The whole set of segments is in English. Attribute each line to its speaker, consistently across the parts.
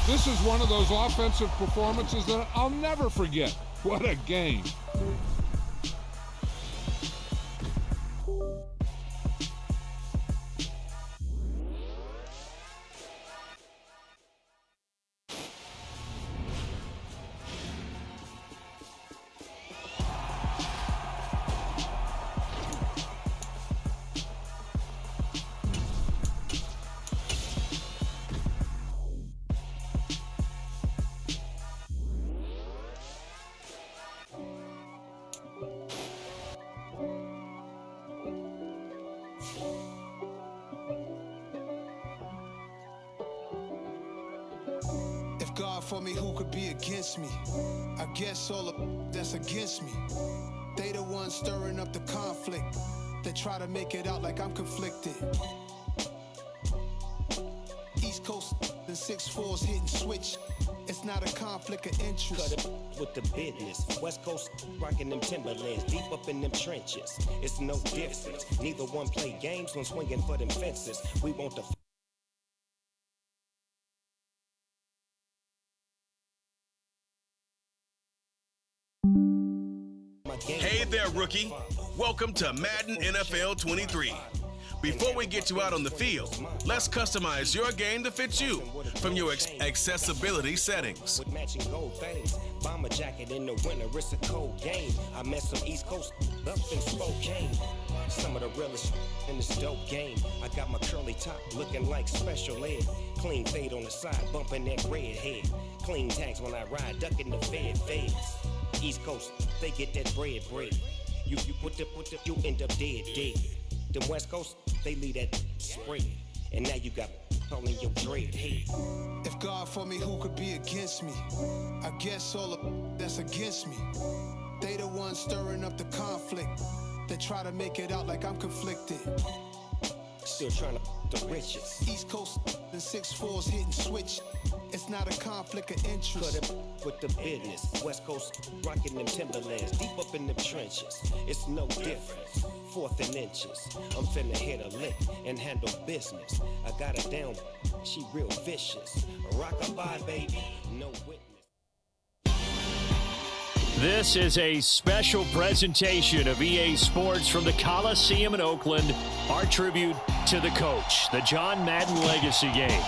Speaker 1: This is one of those offensive performances that I'll never forget. What a game.
Speaker 2: God for me, who could be against me? I guess all of that's against me. They the ones stirring up the conflict. They try to make it out like I'm conflicted. East Coast and 6'4's hitting switch. It's not a conflict of interest.
Speaker 3: Cut it with the business. West Coast rocking them Timberlands, deep up in them trenches. It's no difference. Neither one play games when swinging for them fences. We want the
Speaker 4: Hey there, rookie. Welcome to Madden NFL 23. Before we get you out on the field, let's customize your game to fit you from your accessibility settings.
Speaker 3: With matching gold things, bomber jacket in the winter, it's a cold game. I met some East Coast up in Spokane. Some of the realest in this dope game. I got my curly top looking like special ed. Clean fade on the side, bumping that red head. Clean tags when I ride, ducking the feds. East Coast, they get that bread. You you end up dead. Them West Coast, they leave that spread. And now you got calling your dread head.
Speaker 2: If God for me, who could be against me? I guess all of that's against me. They the ones stirring up the conflict. They try to make it out like I'm conflicted.
Speaker 3: Still trying to the riches.
Speaker 2: East Coast and 6'4's hitting switch. It's not a conflict of interest.
Speaker 3: Cut it with the business. West Coast rocking them Timberlands, deep up in them trenches. It's no difference. 4th and inches. I'm finna hit a lick and handle business. I got her down. She real vicious. Rock-a-bye, baby. No witness.
Speaker 5: This is a special presentation of EA Sports from the Coliseum in Oakland, our tribute to the coach, the John Madden Legacy Game.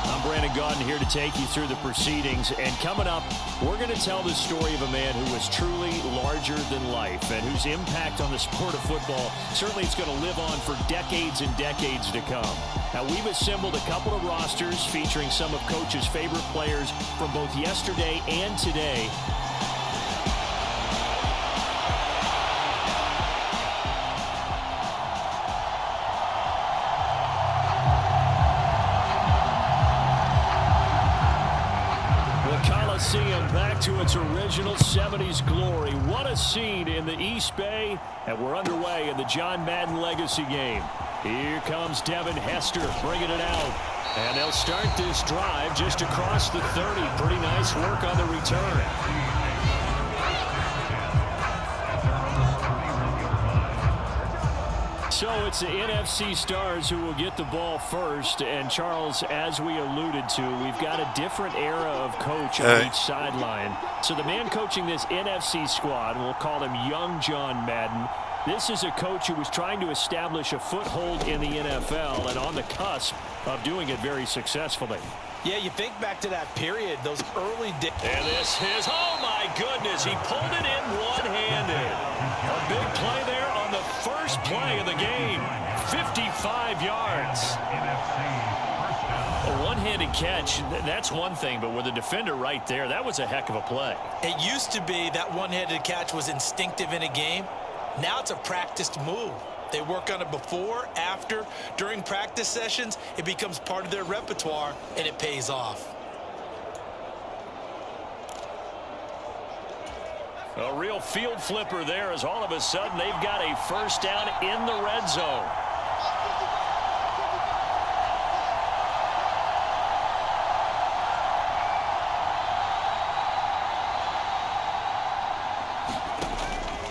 Speaker 5: I'm Brandon Gaudin here to take you through the proceedings, and coming up, we're going to tell the story of a man who was truly larger than life and whose impact on the sport of football certainly is going to live on for decades and decades to come. Now, we've assembled a couple of rosters featuring some of Coach's favorite players from both yesterday and today. Coliseum back to its original 70s glory. What a scene in the East Bay, and we're underway in the John Madden Legacy Game. Here comes Devin Hester bringing it out, and they'll start this drive just across the 30. Pretty nice work on the return. So it's the NFC stars who will get the ball first. And, Charles, as we alluded to, we've got a different era of coach on each sideline. So the man coaching this NFC squad, we'll call him Young John Madden. This is a coach who was trying to establish a foothold in the NFL and on the cusp of doing it very successfully.
Speaker 6: Yeah, you think back to that period, those early days.
Speaker 5: And this is, oh my goodness, he pulled it in one-handed. A big play there on the first play of the game. 55 yards. A one-handed catch, that's one thing, but with a defender right there, that was a heck of a play.
Speaker 6: It used to be that one-handed catch was instinctive in a game. Now it's a practiced move. They work on it before, after, during practice sessions. It becomes part of their repertoire, and it pays off.
Speaker 5: A real field flipper there as all of a sudden they've got a first down in the red zone.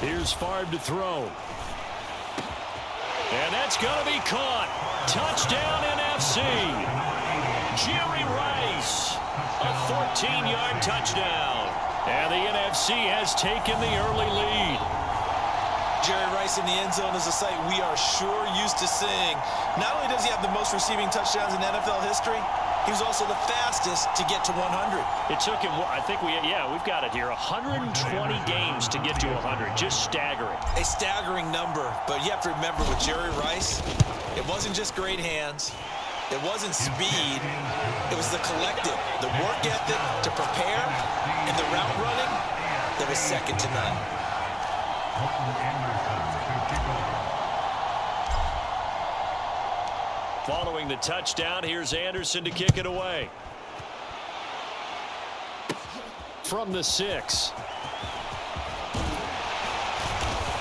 Speaker 5: Here's Favre to throw. And that's going to be caught. Touchdown NFC. Jerry Rice. A 14-yard touchdown. And the NFC has taken the early lead.
Speaker 6: Jerry Rice in the end zone is a sight we are sure used to seeing. Not only does he have the most receiving touchdowns in NFL history, he was also the fastest to get to 100.
Speaker 5: It took him, I think we've got it here, 120 games to get to 100. Just staggering.
Speaker 6: A staggering number, but you have to remember with Jerry Rice, it wasn't just great hands. It wasn't speed. It was the collective, the work ethic to prepare, and the route running that was second to none.
Speaker 5: Following the touchdown, here's Anderson to kick it away. From the 6.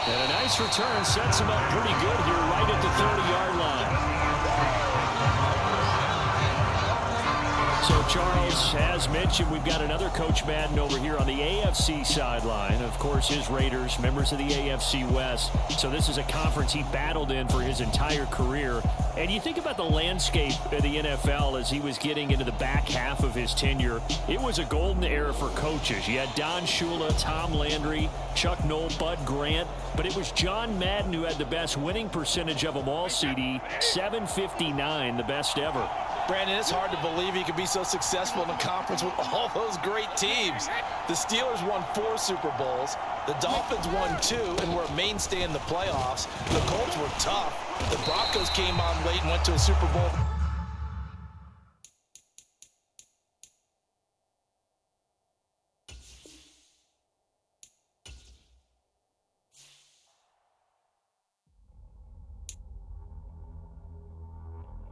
Speaker 5: And a nice return sets him up pretty good here right at the 30-yard line. So, Charles, as mentioned, we've got another Coach Madden over here on the AFC sideline. Of course, his Raiders, members of the AFC West. So this is a conference he battled in for his entire career. And you think about the landscape of the NFL as he was getting into the back half of his tenure. It was a golden era for coaches. You had Don Shula, Tom Landry, Chuck Noll, Bud Grant. But it was John Madden who had the best winning percentage of them all, CD. 759, the best ever.
Speaker 6: Brandon, it's hard to believe he could be so successful in a conference with all those great teams. The Steelers won 4 Super Bowls. The Dolphins won 2 and were a mainstay in the playoffs. The Colts were tough. The Broncos came on late and went to a Super Bowl.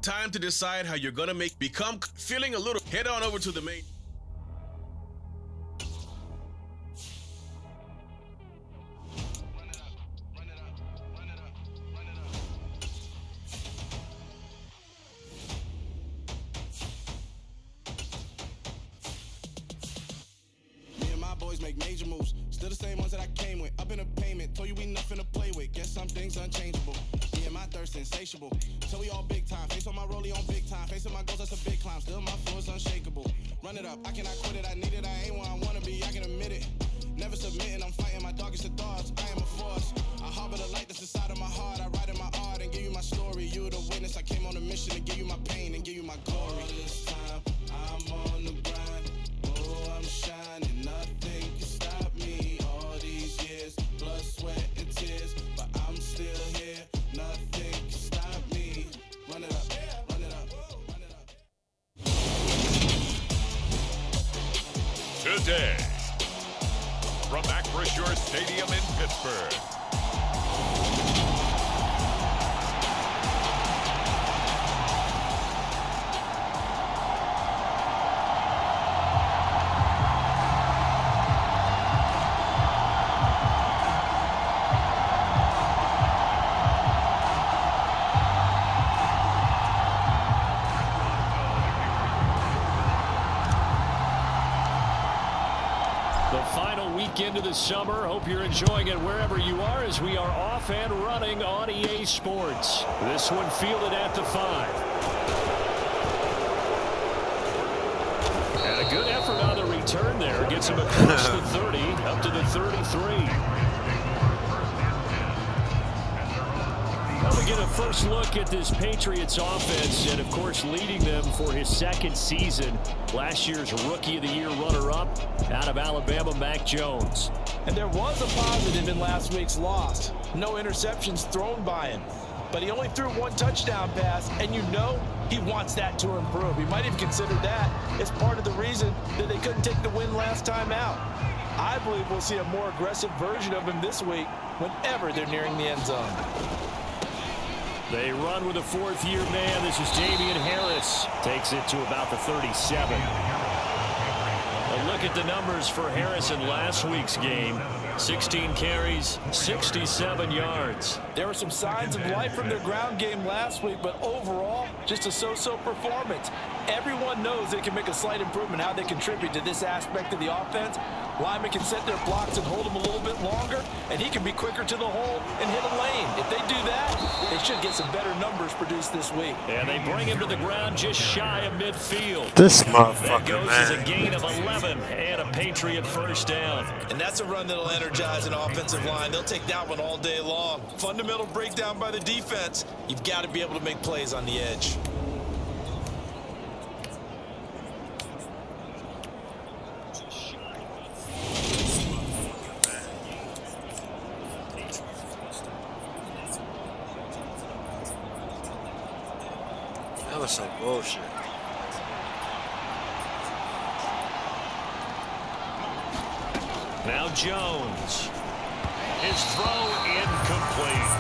Speaker 4: Time to decide how you're gonna become feeling a little. Head on over to the main.
Speaker 2: Me and my boys make major moves. Still the same ones that I came with. Up in a payment. Told you we nothing to play with. Guess some things unchangeable. Me and my thirst insatiable. So we all big time. Face on my rollie on big time. Facing my goals, that's a big climb. Still my flow is unshakable. Run it up. I cannot quit it. I need it. I ain't where I wanna be. I can admit it. Never submitting. I'm fighting my darkest of thoughts. I am a force. I harbor the light that's inside of my heart. I write in my art and give you my story. You the witness. I came on a mission to give you my pain and give you my glory. This time I'm on the grind. Oh, I'm shining. Nothing can stop me. All these years, blood, sweat, and tears. But I'm still here. Nothing can stop me. Run it up. Run it up. Run it up.
Speaker 7: Today, from Acrisure Stadium in Pittsburgh.
Speaker 5: Into the summer. Hope you're enjoying it wherever you are as we are off and running on EA Sports. This one fielded at the 5. And a good effort on the return there. Gets him across the 30 up to the 33. Now we get a first look at this Patriots offense and, of course, leading them for his second season. Last year's Rookie of the Year runner-up out of Alabama, Mac Jones.
Speaker 6: And there was a positive in last week's loss. No interceptions thrown by him. But he only threw 1 touchdown pass, and you know he wants that to improve. He might have considered that as part of the reason that they couldn't take the win last time out. I believe we'll see a more aggressive version of him this week whenever they're nearing the end zone.
Speaker 5: They run with a 4th-year man. This is Damian Harris. Takes it to about the 37. A look at the numbers for Harris in last week's game. 16 carries, 67 yards.
Speaker 6: There were some signs of life from their ground game last week, but overall, just a so-so performance. Everyone knows they can make a slight improvement how they contribute to this aspect of the offense. Linemen can set their blocks and hold them a little bit longer, and he can be quicker to the hole and hit a lane. If they do that, they should get some better numbers produced this week.
Speaker 5: And they bring him to the ground just shy of midfield.
Speaker 8: This
Speaker 5: That
Speaker 8: motherfucker,
Speaker 5: goes as a
Speaker 8: man.
Speaker 5: gain of 11 and a Patriot first down.
Speaker 6: And that's a run that'll energize an offensive line. They'll take that one all day long. Fundamental breakdown by the defense. You've got to be able to make plays on the edge.
Speaker 8: That was some bullshit.
Speaker 5: Now Jones. His throw incomplete.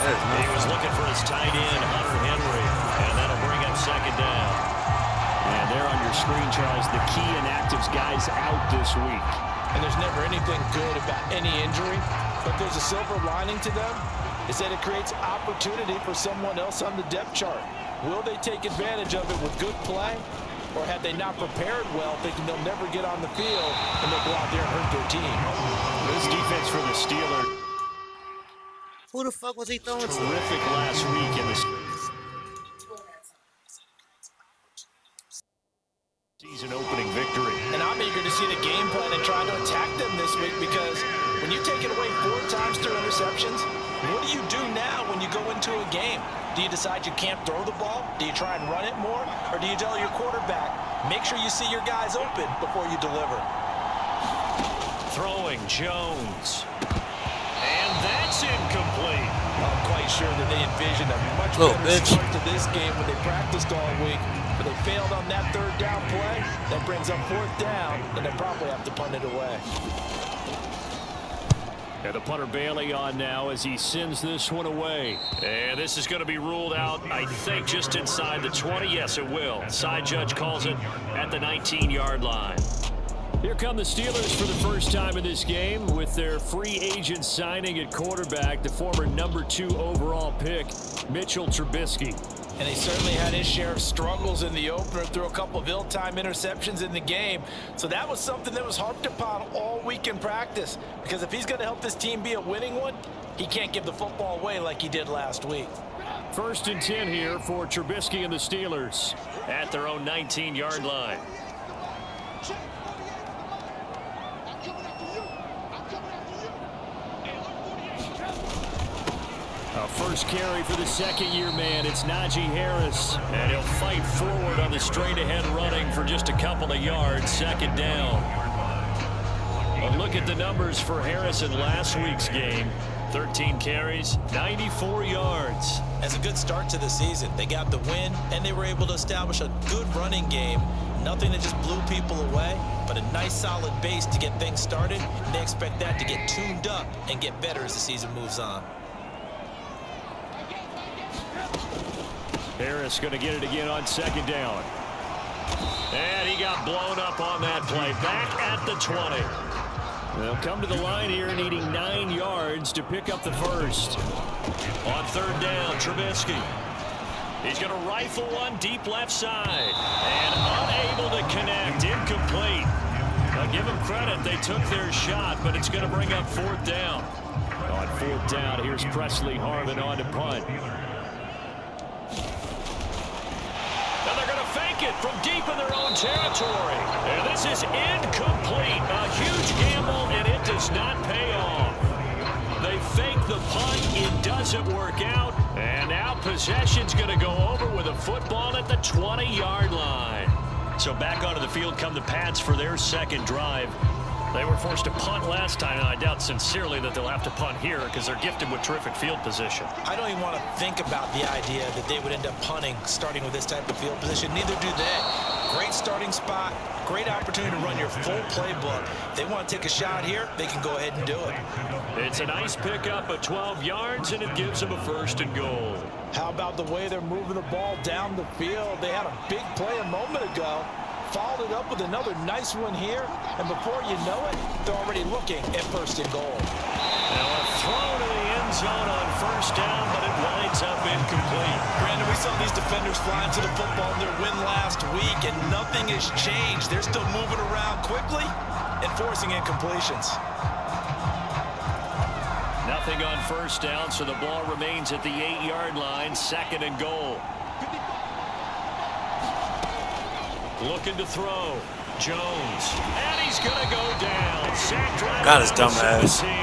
Speaker 5: He was looking for his tight end, Hunter Henry, and that'll bring up second down. And there on your screen, Charles, the key inactives guys out this week.
Speaker 6: And there's never anything good about any injury, but there's a silver lining to them. Is that it creates opportunity for someone else on the depth chart. Will they take advantage of it with good play? Or had they not prepared well, thinking they'll never get on the field, and they'll go out there and hurt their team?
Speaker 5: This defense for the Steelers,
Speaker 8: Who the fuck was he throwing to?
Speaker 5: terrific last week in the season opening victory.
Speaker 6: And I'm eager to see the game plan and try to attack them this week, because when you take it away 4 times through interceptions, what do you do now when you go into a game? Do you decide you can't throw the ball? Do you try and run it more? Or do you tell your quarterback, make sure you see your guys open before you deliver?
Speaker 5: Throwing Jones. And that's incomplete.
Speaker 6: I'm quite sure that they envisioned a much
Speaker 8: Little
Speaker 6: better
Speaker 8: bitch.
Speaker 6: start to this game when they practiced all week, but they failed on that 3rd down play. That brings up 4th down, and they probably have to punt it away.
Speaker 5: And the punter Bailey on now as he sends this one away. And this is going to be ruled out, I think, just inside the 20. Yes, it will. Side judge calls it at the 19-yard line. Here come the Steelers for the first time in this game with their free agent signing at quarterback, the former number 2 overall pick, Mitchell Trubisky.
Speaker 6: And he certainly had his share of struggles in the opener, threw a couple of ill-timed interceptions in the game. So that was something that was harped upon all week in practice. Because if he's going to help this team be a winning one, he can't give the football away like he did last week.
Speaker 5: 1st and 10 here for Trubisky and the Steelers at their own 19-yard line. A first carry for the second-year man. It's Najee Harris. And he'll fight forward on the straight-ahead running for just a couple of yards. 2nd down. A look at the numbers for Harris in last week's game. 13 carries, 94 yards.
Speaker 6: As a good start to the season, they got the win, and they were able to establish a good running game. Nothing that just blew people away, but a nice solid base to get things started. And they expect that to get tuned up and get better as the season moves on.
Speaker 5: Harris going to get it again on 2nd down. And he got blown up on that play. Back at the 20. They'll come to the line here needing 9 yards to pick up the first. On 3rd down, Trubisky. He's going to rifle one deep left side. And unable to connect. Incomplete. I'll give them credit. They took their shot, but it's going to bring up 4th down. On 4th down, here's Presley Harvin on to punt. And they're going to fake it from deep in their own territory. And this is incomplete. A huge gamble, and it does not pay off. They fake the punt. It doesn't work out. And now possession's going to go over with a football at the 20-yard line. So back onto the field come the Pats for their 2nd drive. They were forced to punt last time, and I doubt sincerely that they'll have to punt here because they're gifted with terrific field position.
Speaker 6: I don't even want to think about the idea that they would end up punting starting with this type of field position. Neither do they. Great starting spot, great opportunity to run your full playbook. If they want to take a shot here, they can go ahead and do it.
Speaker 5: It's a nice pickup of 12 yards, and it gives them a 1st and goal.
Speaker 6: How about the way they're moving the ball down the field? They had a big play a moment ago. followed it up with another nice one here, and before you know it, they're already looking at 1st and goal.
Speaker 5: Now a throw to the end zone on 1st down, but it winds up incomplete.
Speaker 6: Brandon, we saw these defenders flying to the football in their win last week, and nothing has changed. They're still moving around quickly and forcing incompletions.
Speaker 5: Nothing on 1st down, so the ball remains at the 8-yard line, 2nd and goal. Looking to throw. Jones. And he's going to go down. Sacked right
Speaker 8: God, his
Speaker 5: around
Speaker 8: dumb
Speaker 5: the
Speaker 8: ass.
Speaker 5: 17.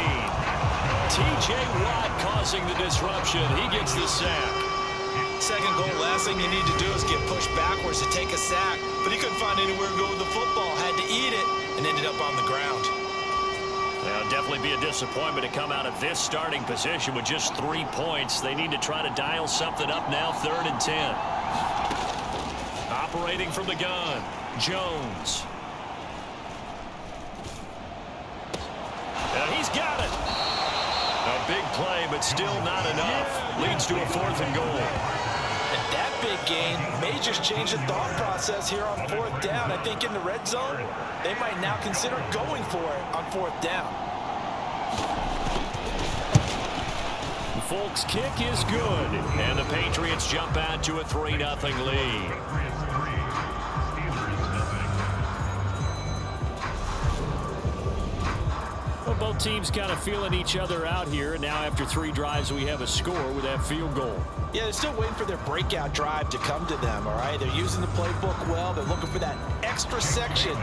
Speaker 5: T.J. Watt causing the disruption. He gets the sack.
Speaker 6: 2nd goal, last thing you need to do is get pushed backwards to take a sack. But he couldn't find anywhere to go with the football. Had to eat it and ended up on the ground.
Speaker 5: Now, definitely be a disappointment to come out of this starting position with just 3 points. They need to try to dial something up now, 3rd and 10. Operating from the gun, Jones. And he's got it. A big play, but still not enough. Leads to a 4th and goal.
Speaker 6: And that big gain may just change the thought process here on 4th down. I think in the red zone, they might now consider going for it on 4th down.
Speaker 5: Folks' kick is good, and the Patriots jump out to a 3-0 lead. Well, both teams kind of feeling each other out here, and now after 3 drives, we have a score with that field goal.
Speaker 6: Yeah, they're still waiting for their breakout drive to come to them, all right? They're using the playbook well. They're looking for that extra section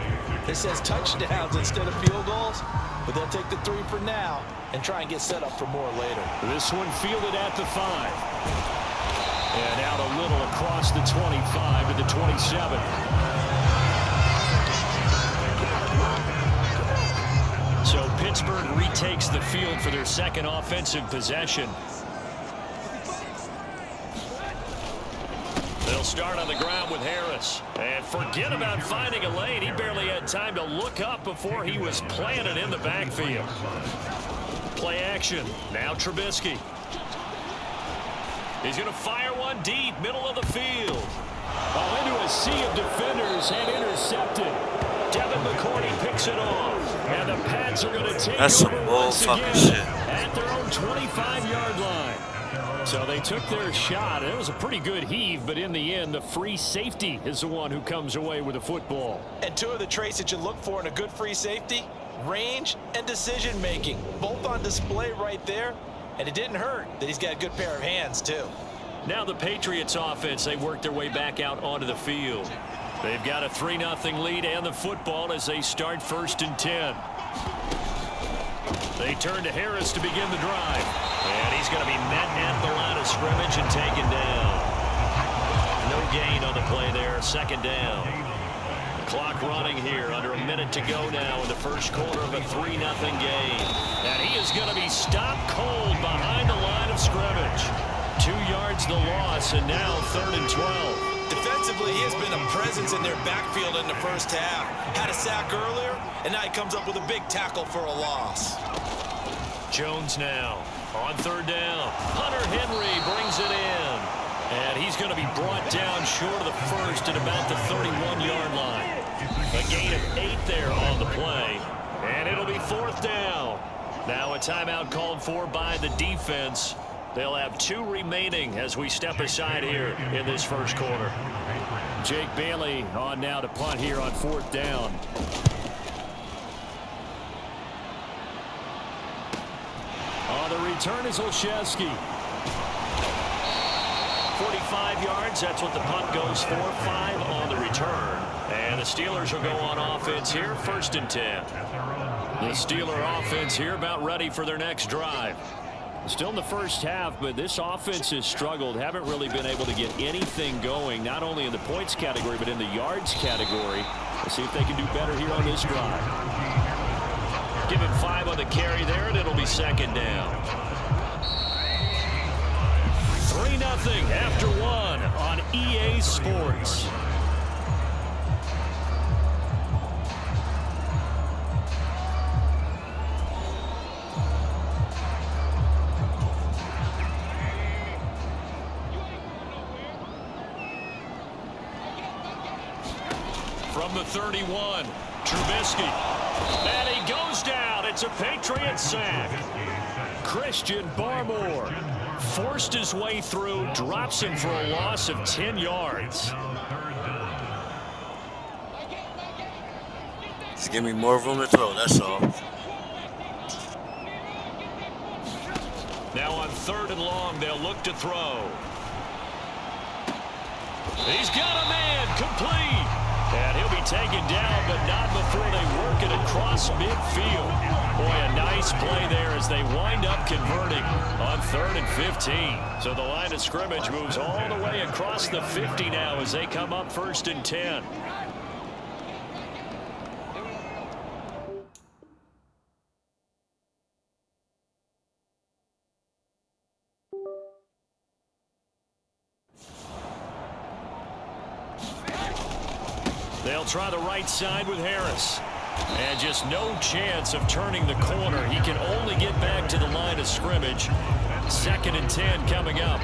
Speaker 6: that says touchdowns instead of field goals. But they'll take the 3 for now and try and get set up for more later.
Speaker 5: This one fielded at the 5. And out a little across the 25 to the 27. So Pittsburgh retakes the field for their 2nd offensive possession. They'll start on the ground with Harris. And forget about finding a lane. He barely had time to look up before he was planted in the backfield. Play action. Now Trubisky. He's going to fire one deep, middle of the field. Oh, into a sea of defenders and intercepted. Devin McCourty picks it off. And the Pats are going to take over once again at their own 25-yard line. So they took their shot. It was a pretty good heave, but in the end, the free safety is the one who comes away with the football.
Speaker 6: And 2 of the traits that you look for in a good free safety, range and decision-making, both on display right there. And it didn't hurt that he's got a good pair of hands, too.
Speaker 5: Now the Patriots offense, they work their way back out onto the field. They've got a 3-0 lead and the football as they start 1st and 10. They turn to Harris to begin the drive. And he's going to be met at the line of scrimmage and taken down. No gain on the play there, 2nd down. The clock running here, under a minute to go now in the 1st quarter of a 3-0 game. And he is going to be stopped cold behind the line of scrimmage. 2 yards the loss, and now 3rd and 12.
Speaker 6: Defensively, he has been a presence in their backfield in the 1st half. Had a sack earlier, and now he comes up with a big tackle for a loss.
Speaker 5: Jones now on 3rd down. Hunter Henry brings it in. And he's going to be brought down short of the 1st at about the 31-yard line. A gain of 8 there on the play. And it'll be 4th down. Now a timeout called for by the defense. They'll have 2 remaining as we step aside here in this 1st quarter. Jake Bailey on now to punt here on 4th down. On the return is Olszewski. 45 yards, that's what the punt goes for. 5 on the return. And the Steelers will go on offense here, 1st and 10. The Steeler offense here about ready for their next drive. Still in the 1st half, but this offense has struggled. Haven't really been able to get anything going, not only in the points category, but in the yards category. Let's see if they can do better here on this drive. Give him 5 on the carry there, and it'll be 2nd down. 3-0 after 1 on EA Sports. from the 31. Trubisky. And he goes down. It's a Patriot sack. Christian Barmore forced his way through, drops him for a loss of 10 yards.
Speaker 8: Just give me more room to throw, that's all.
Speaker 5: Now on 3rd and long, they'll look to throw. He's got a man, complete. And he'll be taken down, but not before they work it across midfield. Boy, a nice play there as they wind up converting on 3rd and 15. So the line of scrimmage moves all the way across the 50 now as they come up 1st and 10. They'll try the right side with Harris. And just no chance of turning the corner. He can only get back to the line of scrimmage. 2nd and 10 coming up.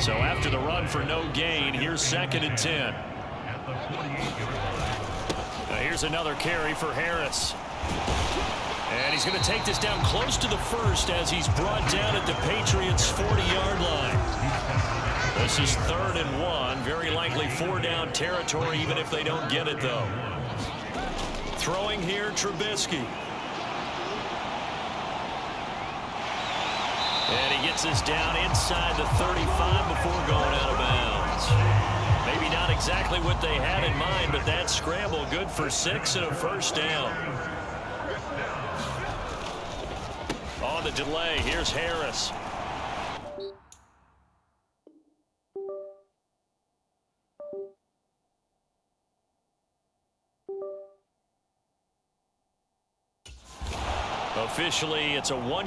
Speaker 5: So after the run for no gain, here's 2nd and 10. Now here's another carry for Harris. And he's going to take this down close to the 1st as he's brought down at the Patriots' 40-yard line. This is 3rd and 1. Very likely 4-down territory, even if they don't get it, though. Throwing here, Trubisky. And he gets this down inside the 35 before going out of bounds. Maybe not exactly what they had in mind, but that scramble good for 6 and a 1st down. On the delay, here's Harris. Officially, it's a 1